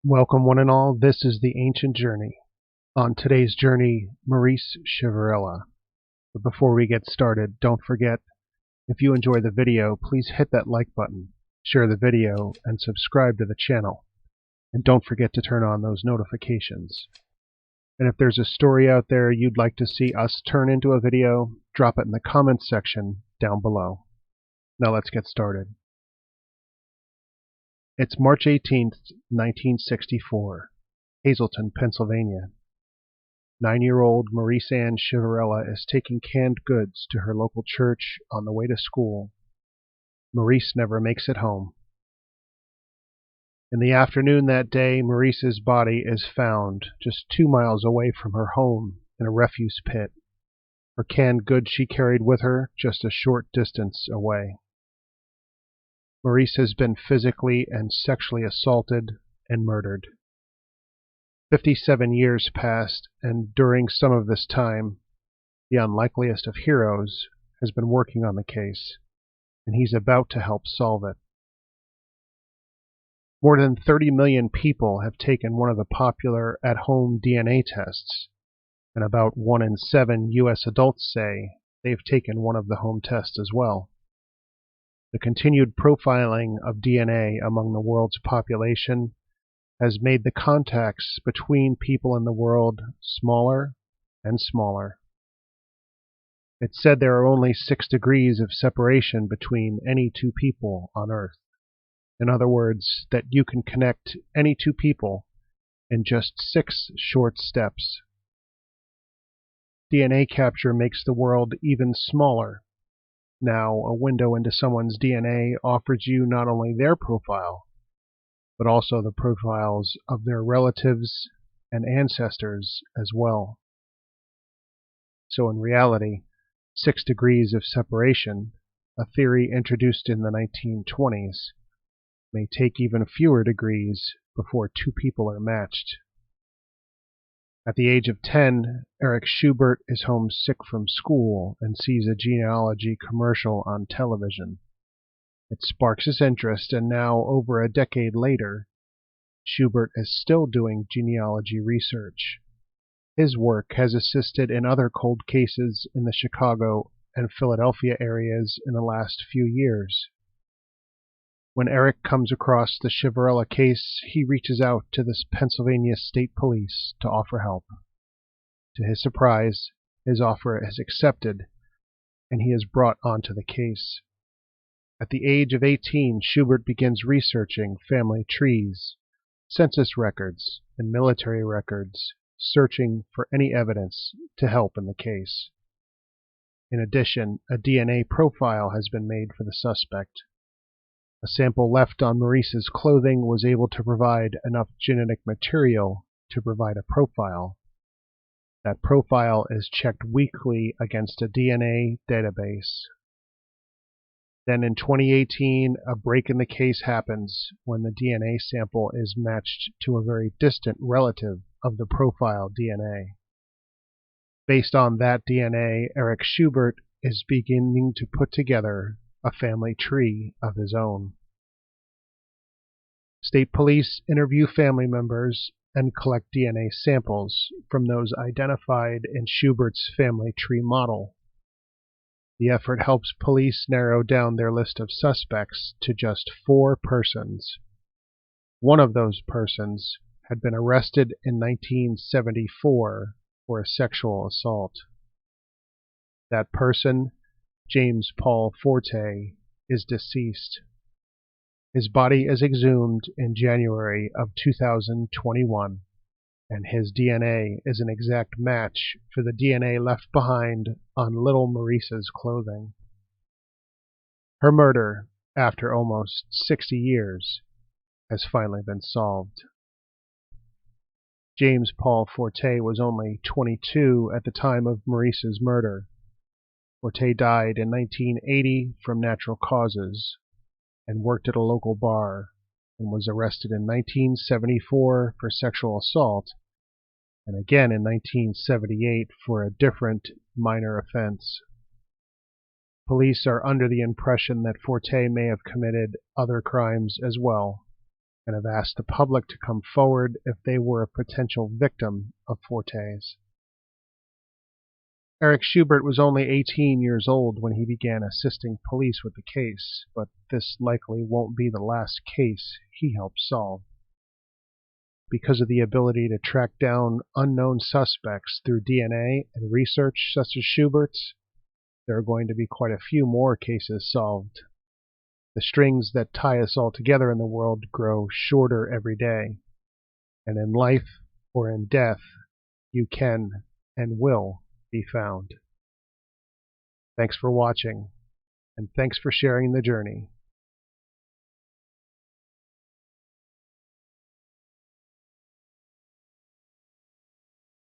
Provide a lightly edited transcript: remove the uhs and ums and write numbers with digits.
Welcome one and all, this is the Ancient Journey. On today's journey, Marise Chivarella. But before we get started, don't forget, if you enjoy the video, please hit that like button, share the video, and subscribe to the channel. And don't forget to turn on those notifications. And if there's a story out there you'd like to see us turn into a video, drop it in the comments section down below. Now let's get started. It's March 18th, 1964, Hazleton, Pennsylvania. 9-year-old Marise Chivarella is taking canned goods to her local church on the way to school. Marise never makes it home. In the afternoon that day, Marise's body is found just 2 miles away from her home in a refuse pit. Her canned goods she carried with her just a short distance away. Marise has been physically and sexually assaulted and murdered. 57 years passed, and during some of this time, the unlikeliest of heroes has been working on the case, and he's about to help solve it. More than 30 million people have taken one of the popular at-home DNA tests, and about 1 in 7 U.S. adults say they've taken one of the home tests as well. The continued profiling of DNA among the world's population has made the contacts between people in the world smaller and smaller. It's said there are only 6 degrees of separation between any two people on Earth. In other words, that you can connect any two people in just 6 short steps. DNA capture makes the world even smaller. Now, a window into someone's DNA offers you not only their profile, but also the profiles of their relatives and ancestors as well. So in reality, 6 degrees of separation, a theory introduced in the 1920s, may take even fewer degrees before two people are matched. At the age of 10, Eric Schubert is homesick from school and sees a genealogy commercial on television. It sparks his interest, and now, over a decade later, Schubert is still doing genealogy research. His work has assisted in other cold cases in the Chicago and Philadelphia areas in the last few years. When Eric comes across the Chivarella case, he reaches out to the Pennsylvania State Police to offer help. To his surprise, his offer is accepted, and he is brought onto the case. At the age of 18, Schubert begins researching family trees, census records, and military records, searching for any evidence to help in the case. In addition, a DNA profile has been made for the suspect. A sample left on Marise's clothing was able to provide enough genetic material to provide a profile. That profile is checked weekly against a DNA database. Then in 2018, a break in the case happens when the DNA sample is matched to a very distant relative of the profile DNA. Based on that DNA, Eric Schubert is beginning to put together a family tree of his own. State police interview family members and collect DNA samples from those identified in Schubert's family tree model. The effort helps police narrow down their list of suspects to just 4 persons. One of those persons had been arrested in 1974 for a sexual assault. That person, James Paul Forte, is deceased. His body is exhumed in January of 2021, and his DNA is an exact match for the DNA left behind on little Marise's clothing. Her murder, after almost 60 years, has finally been solved. James Paul Forte was only 22 at the time of Marise's murder. Forte died in 1980 from natural causes and worked at a local bar, and was arrested in 1974 for sexual assault, and again in 1978 for a different minor offense. Police are under the impression that Forte may have committed other crimes as well, and have asked the public to come forward if they were a potential victim of Fortes. Eric Schubert was only 18 years old when he began assisting police with the case, but this likely won't be the last case he helped solve. Because of the ability to track down unknown suspects through DNA and research such as Schubert's, there are going to be quite a few more cases solved. The strings that tie us all together in the world grow shorter every day, and in life or in death, you can and will be found. Thanks for watching, and thanks for sharing the journey.